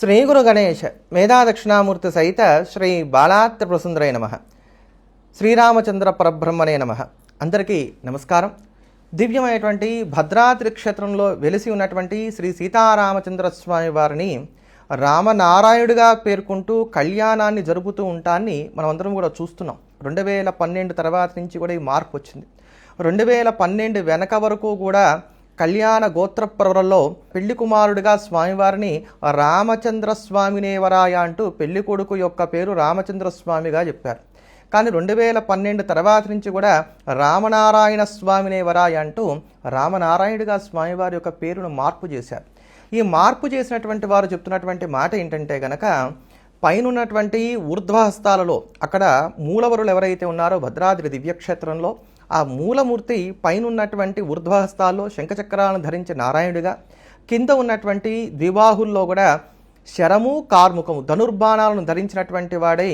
శ్రీ గురు గణేష్ మేధాదక్షిణామూర్తి సహిత శ్రీ బాలాత్ర ప్రసుందరై నమ. శ్రీరామచంద్ర పరబ్రహ్మణే నమ. అందరికీ నమస్కారం. దివ్యమైనటువంటి భద్రాద్రి క్షేత్రంలో వెలిసి ఉన్నటువంటి శ్రీ సీతారామచంద్ర స్వామి వారిని రామనారాయణుడిగా పేర్కొంటూ కళ్యాణాన్ని జరుపుతూ ఉంటాన్ని మనమందరం కూడా చూస్తున్నాం. 2012 తర్వాత నుంచి కూడా ఈ మార్పు వచ్చింది. 2012 వెనక వరకు కూడా కళ్యాణ గోత్ర పర్వలో పెళ్లి కుమారుడిగా స్వామివారిని రామచంద్ర స్వామినేవరాయ అంటూ పెళ్లి కొడుకు యొక్క పేరు రామచంద్ర స్వామిగా చెప్పారు. కానీ 2012 తర్వాత నుంచి కూడా రామనారాయణ స్వామినేవరాయ అంటూ రామనారాయణుడిగా స్వామివారి యొక్క పేరును మార్పు చేశారు. ఈ మార్పు చేసినటువంటి వారు చెప్తున్నటువంటి మాట ఏంటంటే గనక, పైనున్నటువంటి ఊర్ధ్వహస్తాలలో అక్కడ మూలవరులు ఎవరైతే ఉన్నారో భద్రాద్రి దివ్యక్షేత్రంలో ఆ మూలమూర్తి పైనున్నటువంటి ఊర్ధ్వహస్తాల్లో శంఖచక్రాలను ధరించి నారాయణుడిగా, కింద ఉన్నటువంటి ద్విబాహుల్లో కూడా శరము కార్ముకము ధనుర్బాణాలను ధరించినటువంటి వాడై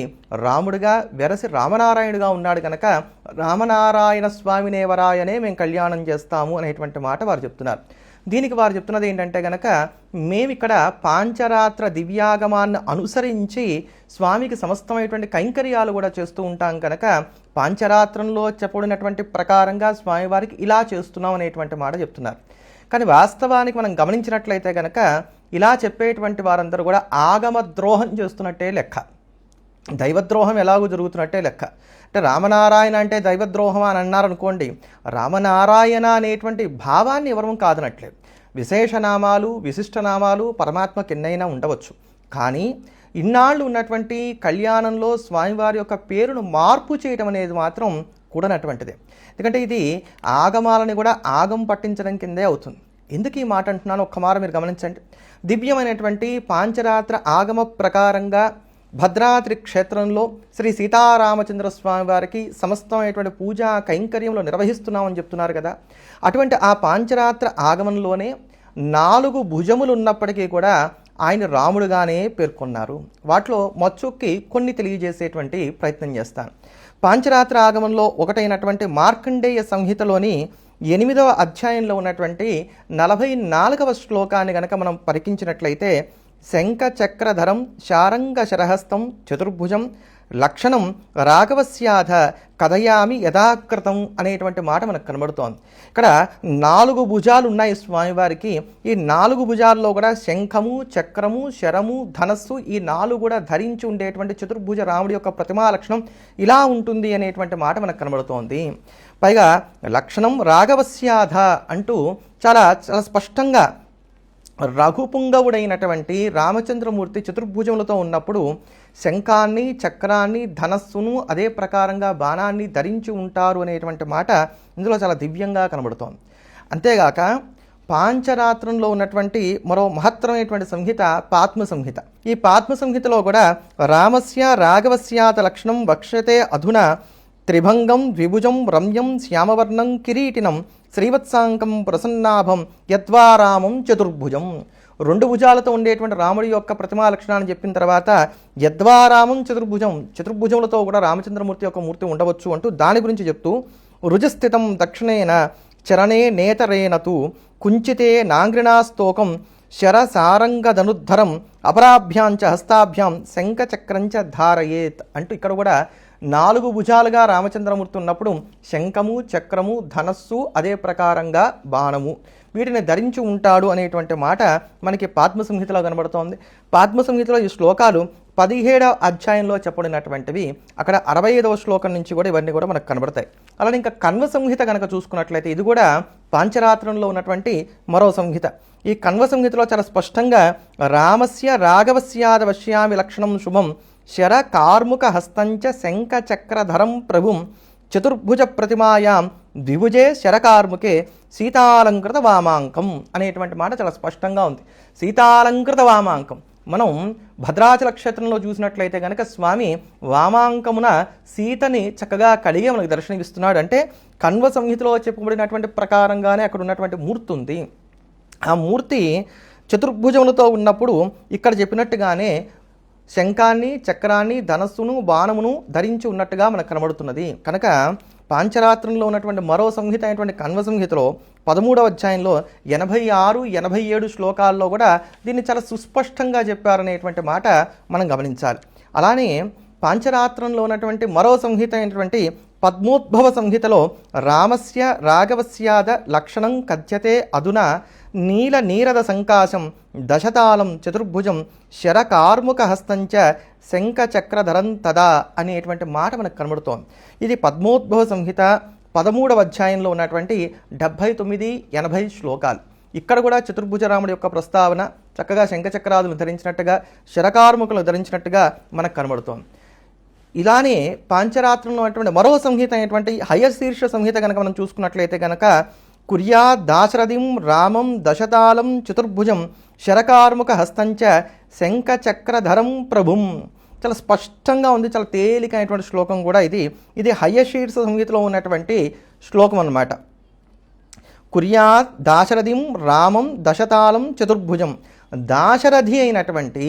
రాముడిగా వెరసి రామనారాయణుడిగా ఉన్నాడు కనుక రామనారాయణ స్వామినేవరాయనే మేము కళ్యాణం చేస్తాము అనేటువంటి మాట వారు చెప్తున్నారు. దీనికి వారు చెప్తున్నది ఏంటంటే గనక, మేమిక్కడ పాంచరాత్ర దివ్యాగమాన్ని అనుసరించి స్వామికి సమస్తమైనటువంటి కైంకర్యాలు కూడా చేస్తూ ఉంటాం కనుక పాంచరాత్రంలో చెప్పబడినటువంటి ప్రకారంగా స్వామివారికి ఇలా చేస్తున్నాం అనేటువంటి మాట చెప్తున్నారు. కానీ వాస్తవానికి మనం గమనించినట్లయితే కనుక ఇలా చెప్పేటువంటి వారందరూ కూడా ఆగమ ద్రోహం చేస్తున్నట్టే లెక్క, దైవద్రోహం ఎలాగో జరుగుతున్నట్టే లెక్క. అంటే రామనారాయణ అంటే దైవద్రోహం అని అన్నారనుకోండి, రామనారాయణ అనేటువంటి భావాన్ని ఎవరూ కాదనట్లేదు. విశేషనామాలు విశిష్టనామాలు పరమాత్మకి ఎన్నైనా ఉండవచ్చు, కానీ ఇన్నాళ్ళు ఉన్నటువంటి కళ్యాణంలో స్వామివారి యొక్క పేరును మార్పు చేయడం అనేది మాత్రం కూడనటువంటిదే. ఎందుకంటే ఇది ఆగమాలని కూడా ఆగం పట్టించడం కిందే అవుతుంది. ఎందుకు ఈ మాట అంటున్నాను ఒక్కమారు మీరు గమనించండి. దివ్యమైనటువంటి పాంచరాత్ర ఆగమ ప్రకారంగా భద్రాద్రి క్షేత్రంలో శ్రీ సీతారామచంద్ర స్వామి వారికి సమస్తమైనటువంటి పూజా కైంకర్యంలో నిర్వహిస్తున్నామని చెప్తున్నారు కదా. అటువంటి ఆ పాంచరాత్ర ఆగమంలోనే 4 భుజములు ఉన్నప్పటికీ కూడా ఆయన రాముడుగానే పేర్కొన్నారు. వాటిలో మచ్చుక్కి కొన్ని తెలియజేసేటువంటి ప్రయత్నం చేస్తాను. పాంచరాత్ర ఆగమంలో ఒకటైనటువంటి మార్కండేయ సంహితలోని 8వ అధ్యాయంలో ఉన్నటువంటి 44వ శ్లోకాన్ని గనక మనం పరికించినట్లయితే, శంఖ చక్రధరం శారంగ శరహస్తం చతుర్భుజం లక్షణం రాఘవస్యాధ కథయామి యథాకృతం అనేటువంటి మాట మనకు కనబడుతోంది. ఇక్కడ 4 భుజాలు ఉన్నాయి స్వామివారికి. ఈ 4 భుజాల్లో కూడా శంఖము చక్రము శరము ధనస్సు ఈ 4 కూడా ధరించి ఉండేటువంటి చతుర్భుజ రాముడి యొక్క ప్రతిమా లక్షణం ఇలా ఉంటుంది అనేటువంటి మాట మనకు కనబడుతోంది. పైగా లక్షణం రాఘవస్యాధ అంటూ చాలా చాలా స్పష్టంగా రఘుపుంగవుడైనటువంటి రామచంద్రమూర్తి చతుర్భుజములతో ఉన్నప్పుడు శంఖాన్ని చక్రాన్ని ధనస్సును అదే ప్రకారంగా బాణాన్ని ధరించి ఉంటారు అనేటువంటి మాట ఇందులో చాలా దివ్యంగా కనబడుతోంది. అంతేగాక పాంచరాత్రంలో ఉన్నటువంటి మరో మహత్తరమైనటువంటి సంహిత పాత్మ సంహిత. ఈ పాత్మ సంహితలో కూడా రామస్య రాఘవస్యాత లక్షణం వక్ష్యతే అధునా త్రిభంగం ద్విభుజం రమ్యం శ్యామవర్ణం కిరీటినం శ్రీవత్సాంకం ప్రసన్నాభం యద్వారామం చతుర్భుజం. 2 భుజాలతో ఉండేటువంటి రాముడి యొక్క ప్రతిమా లక్షణాన్ని చెప్పిన తర్వాత యద్వారామం చతుర్భుజం, చతుర్భుజములతో కూడా రామచంద్రమూర్తి యొక్క మూర్తి ఉండవచ్చు అంటూ దాని గురించి చెప్తూ, రుజస్థితం దక్షిణేన చరణే నేతరేనతు కుంచితే నాంగ్రిణాస్తోకం శరసారంగధనుద్ధరం అపరాభ్యాంచ హస్తాభ్యాం శంఖచక్రంచ ధారయేత్ అంటూ ఇక్కడ కూడా 4 భుజాలుగా రామచంద్రమూర్తి ఉన్నప్పుడు శంఖము చక్రము ధనస్సు అదే ప్రకారంగా బాణము వీటిని ధరించి ఉంటాడు అనేటువంటి మాట మనకి పాద్మ సంహితలో కనబడుతోంది. పాద్మ సంహితలో ఈ శ్లోకాలు 17వ అధ్యాయంలో చెప్పబడినటువంటివి. అక్కడ 65వ శ్లోకం నుంచి కూడా ఇవన్నీ కూడా మనకు కనబడతాయి. అలానే ఇంకా కన్వ సంహిత కనుక చూసుకున్నట్లయితే ఇది కూడా పాంచరాత్రంలో ఉన్నటువంటి మరో సంహిత. ఈ కన్వ సంహితలో చాలా స్పష్టంగా రామస్య రాఘవస్యాద వశ్యామి లక్షణం శుభం శర కార్ముక హస్తంచ శంఖ చక్రధరం ప్రభుం చతుర్భుజ ప్రతిమాయాం ద్విభుజే శరకార్ముకే సీతాలంకృత వామాంకం అనేటువంటి మాట చాలా స్పష్టంగా ఉంది. సీతాలంకృత వామాంకం మనం భద్రాచల క్షేత్రంలో చూసినట్లయితే కనుక స్వామి వామాంకమున సీతని చక్కగా కడిగి మనకు దర్శనమిస్తున్నాడు. అంటే కన్వ సంహితలో చెప్పబడినటువంటి ప్రకారంగానే అక్కడ ఉన్నటువంటి మూర్తి ఉంది. ఆ మూర్తి చతుర్భుజములతో ఉన్నప్పుడు ఇక్కడ చెప్పినట్టుగానే శంఖాన్ని చక్రాన్ని ధనస్సును బాణమును ధరించి ఉన్నట్టుగా మనకు కనబడుతున్నది. కనుక పాంచరాత్రంలో ఉన్నటువంటి మరో సంహిత అయినటువంటి కన్వ సంహితలో 13వ అధ్యాయంలో 86, 87 శ్లోకాల్లో కూడా దీన్ని చాలా సుస్పష్టంగా చెప్పారనేటువంటి మాట మనం గమనించాలి. అలానే పాంచరాత్రంలో ఉన్నటువంటి మరో సంహిత అయినటువంటి పద్మోద్భవ సంహితలో రామస్య రాఘవస్యాద లక్షణం కథ్యతే అధునా నీల నీరద సంకాశం దశతాళం చతుర్భుజం శరకార్ముక హస్తంచ శంఖచక్రధరం తదా అనేటువంటి మాట మనకు కనబడుతోంది. ఇది పద్మోద్భవ సంహిత 13వ అధ్యాయంలో ఉన్నటువంటి 79, 80 శ్లోకాలు. ఇక్కడ కూడా చతుర్భుజరాముడి యొక్క ప్రస్తావన చక్కగా శంఖచక్రాదులు ధరించినట్టుగా శరకార్ముకులు ధరించినట్టుగా మనకు కనబడుతోంది. ఇలానే పాంచరాత్రంలో ఉన్నటువంటి మరో సంహిత అయినటువంటి హయశీర్ష సంహిత కనుక మనం చూసుకున్నట్లయితే కనుక కుర్యా దాశరథిం రామం దశతాళం చతుర్భుజం శరకార్ముక హస్తంచ శంఖచక్రధరం ప్రభుం. చాలా స్పష్టంగా ఉంది, చాలా తేలికైనటువంటి శ్లోకం కూడా ఇది హయశీర్ష సంహితలో ఉన్నటువంటి శ్లోకం అన్నమాట. కుర్యాత్ దాశరథిం రామం దశతాళం చతుర్భుజం. దాశరథి అయినటువంటి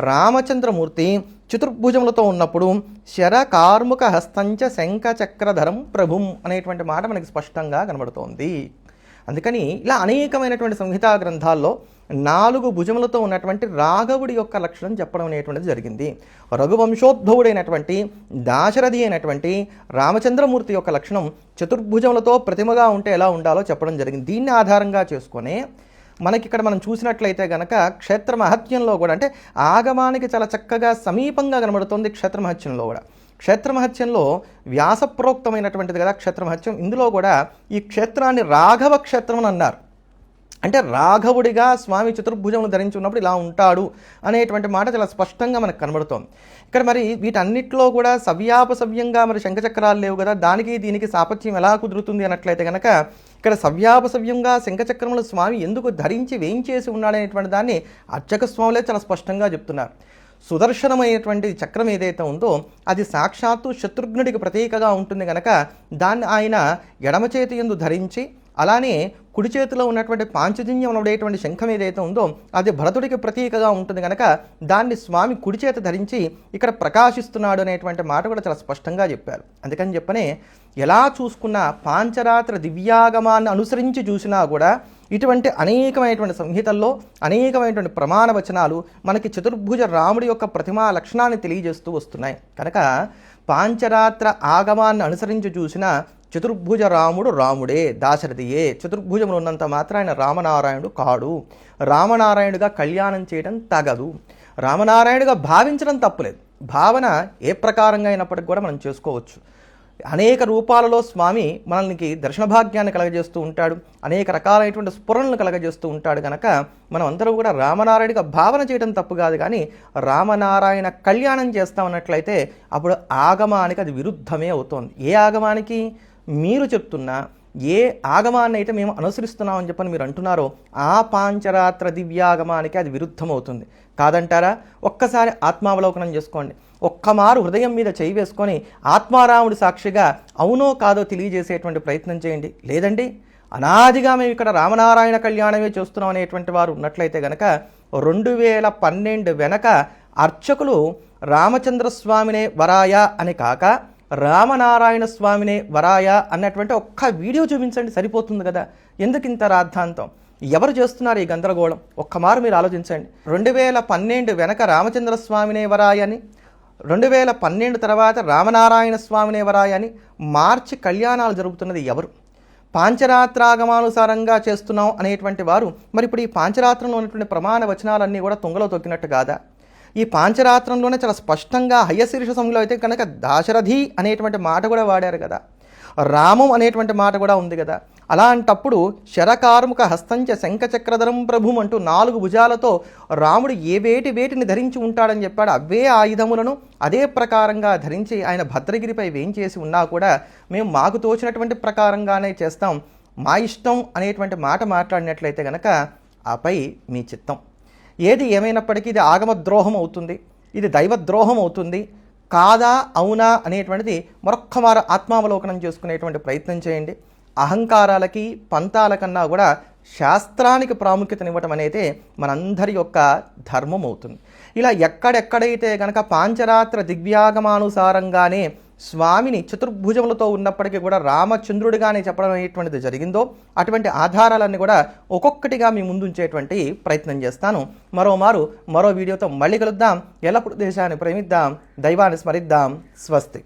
రామచంద్రమూర్తి చతుర్భుజములతో ఉన్నప్పుడు శరకార్ముక హస్తంచ శంఖచక్రధరం ప్రభుం అనేటువంటి మాట మనకి స్పష్టంగా కనబడుతోంది. అందుకని ఇలా అనేకమైనటువంటి సంహితా గ్రంథాల్లో 4 భుజములతో ఉన్నటువంటి రాఘవుడి యొక్క లక్షణం చెప్పడం అనేటువంటిది జరిగింది. రఘువంశోద్భవుడైనటువంటి దాశరథి అయినటువంటి రామచంద్రమూర్తి యొక్క లక్షణం చతుర్భుజములతో ప్రతిమగా ఉంటే ఎలా ఉండాలో చెప్పడం జరిగింది. దీన్ని ఆధారంగా చేసుకొని మనకిక్కడ మనం చూసినట్లయితే కనుక క్షేత్ర మహత్యంలో కూడా అంటే ఆగమానికి చాలా చక్కగా సమీపంగా కనబడుతుంది. క్షేత్ర మహత్యంలో కూడా క్షేత్ర మహత్యంలో వ్యాసప్రోక్తమైనటువంటిది కదా క్షేత్ర మహత్యం. ఇందులో కూడా ఈ క్షేత్రాన్ని రాఘవ క్షేత్రం అని అన్నారు. అంటే రాఘవుడిగా స్వామి చతుర్భుజములు ధరించి ఉన్నప్పుడు ఇలా ఉంటాడు అనేటువంటి మాట చాలా స్పష్టంగా మనకు కనబడుతోంది. ఇక్కడ మరి వీటన్నిటిలో కూడా సవ్యాపసవ్యంగా మరి శంఖచక్రాలు లేవు కదా, దానికి దీనికి సాపత్యం ఎలా కుదురుతుంది అన్నట్లయితే కనుక ఇక్కడ సవ్యాపసవ్యంగా శంఖచక్రములు స్వామి ఎందుకు ధరించి వేయించేసి ఉన్నాడనేటువంటి దాన్ని అర్చక స్వాములే చాలా స్పష్టంగా చెప్తున్నారు. సుదర్శనమైనటువంటి చక్రం ఏదైతే ఉందో అది సాక్షాత్తు శత్రుఘ్నుడికి ప్రతీకగా ఉంటుంది కనుక దాన్ని ఆయన ఎడమ చేతి యందు ధరించి, అలానే కుడి చేతిలో ఉన్నటువంటి పాంచజన్యం ఉండేటువంటి శంఖం ఏదైతే ఉందో అది భరతుడికి ప్రతీకగా ఉంటుంది కనుక దాన్ని స్వామి కుడి చేత ధరించి ఇక్కడ ప్రకాశిస్తున్నాడు అనేటువంటి మాట కూడా చాలా స్పష్టంగా చెప్పారు. అందుకని చెప్పనే ఎలా చూసుకున్నా పాంచరాత్ర దివ్యాగమాన్ని అనుసరించి చూసినా కూడా ఇటువంటి అనేకమైనటువంటి సంహితల్లో అనేకమైనటువంటి ప్రమాణ వచనాలు మనకి చతుర్భుజ రాముడి యొక్క ప్రతిమా లక్షణాన్ని తెలియజేస్తూ వస్తున్నాయి. కనుక పాంచరాత్ర ఆగమాన్ని అనుసరించి చూసిన చతుర్భుజ రాముడు రాముడే, దాశరథియే. చతుర్భుజములు ఉన్నంత మాత్రాన రామనారాయణుడు కాడు. రామనారాయణుడిగా కళ్యాణం చేయడం తగదు. రామనారాయణుడిగా భావించడం తప్పులేదు. భావన ఏ ప్రకారంగా అయినప్పటికీ కూడా మనం చేసుకోవచ్చు. అనేక రూపాలలో స్వామి మనల్ని దర్శన భాగ్యాన్ని కలగజేస్తూ ఉంటాడు, అనేక రకాలైనటువంటి స్ఫురణలు కలగజేస్తూ ఉంటాడు. కనుక మనం అందరం కూడా రామనారాయణుడిగా భావన చేయడం తప్పు కాదు, కానీ రామనారాయణ కళ్యాణం చేస్తామన్నట్లయితే అప్పుడు ఆగమానికి అది విరుద్ధమే అవుతోంది. ఏ ఆగమానికి మీరు చెప్తున్నా, ఏ ఆగమాన్ని అయితే మేము అనుసరిస్తున్నామని చెప్పని మీరు అంటున్నారో ఆ పాంచరాత్ర దివ్యాగమానికి అది విరుద్ధమవుతుంది. కాదంటారా? ఒక్కసారి ఆత్మావలోకనం చేసుకోండి. ఒక్కమారు హృదయం మీద చేయి వేసుకొని ఆత్మారాముడి సాక్షిగా అవునో కాదో తెలియజేసేటువంటి ప్రయత్నం చేయండి. లేదండి అనాదిగా మేము ఇక్కడ రామనారాయణ కళ్యాణమే చేస్తున్నాం అనేటువంటి వారు ఉన్నట్లయితే కనుక 2012 వెనక అర్చకులు రామచంద్రస్వామినే వరాయ అని కాక రామనారాయణ స్వామినే వరాయ అన్నటువంటి ఒక్క వీడియో చూపించండి, సరిపోతుంది కదా. ఎందుకు ఇంత రాద్ధాంతం? ఎవరు చేస్తున్నారు ఈ గందరగోళం? ఒక్కమారు మీరు ఆలోచించండి. 2012 వెనక రామచంద్ర స్వామినే వరాయ అని, 2012 తర్వాత రామనారాయణ స్వామినే వరాయ అని మార్చి కళ్యాణాలు జరుపుతున్నది ఎవరు? పాంచరాత్రాగమానుసారంగా చేస్తున్నాం అనేటువంటి వారు మరి ఇప్పుడు ఈ పాంచరాత్రంలో ఉన్నటువంటి ప్రమాణ వచనాలన్నీ కూడా తుంగలో తొక్కినట్టు కాదా? ఈ పాంచరాత్రంలోనే చాలా స్పష్టంగా హయశీర్ష సంహిలో అయితే కనుక దాశరథి అనేటువంటి మాట కూడా వాడారు కదా, రామం అనేటువంటి మాట కూడా ఉంది కదా. అలాంటప్పుడు శరకార్ముక హస్తంచ శంఖచక్రధరం ప్రభుం అంటూ 4 భుజాలతో రాముడు వేటిని ధరించి ఉంటాడని చెప్పాడు. అవే ఆయుధములను అదే ప్రకారంగా ధరించి ఆయన భద్రగిరిపై వేయించేసి ఉన్నా కూడా మేము మాకు తోచినటువంటి ప్రకారంగానే చేస్తాం, మా ఇష్టం అనేటువంటి మాట మాట్లాడినట్లయితే కనుక ఆపై మీ చిత్తం. ఏది ఏమైనప్పటికీ ఇది ఆగమద్రోహం అవుతుంది, ఇది దైవద్రోహం అవుతుంది. కాదా అవునా అనేటువంటిది మరొక్కమారు ఆత్మావలోకనం చేసుకునేటువంటి ప్రయత్నం చేయండి. అహంకారాలకి పంతాల కన్నా కూడా శాస్త్రానికి ప్రాముఖ్యతనివ్వటం అనేది మనందరి యొక్క ధర్మం అవుతుంది. ఇలా ఎక్కడెక్కడైతే కనుక పాంచరాత్ర దివ్యాగమానుసారంగానే స్వామిని చతుర్భుజములతో ఉన్నప్పటికీ కూడా రామచంద్రుడిగానే చెప్పడం అనేటువంటిది జరిగిందో అటువంటి ఆధారాలన్నీ కూడా ఒక్కొక్కటిగా మీ ముందు ఉంచేటువంటి ప్రయత్నం చేస్తాను. మరో వీడియోతో మళ్ళీ కలుద్దాం. ఎల్లప్పుడూ దేశాన్ని ప్రేమిద్దాం, దైవాన్ని స్మరిద్దాం. స్వస్తి.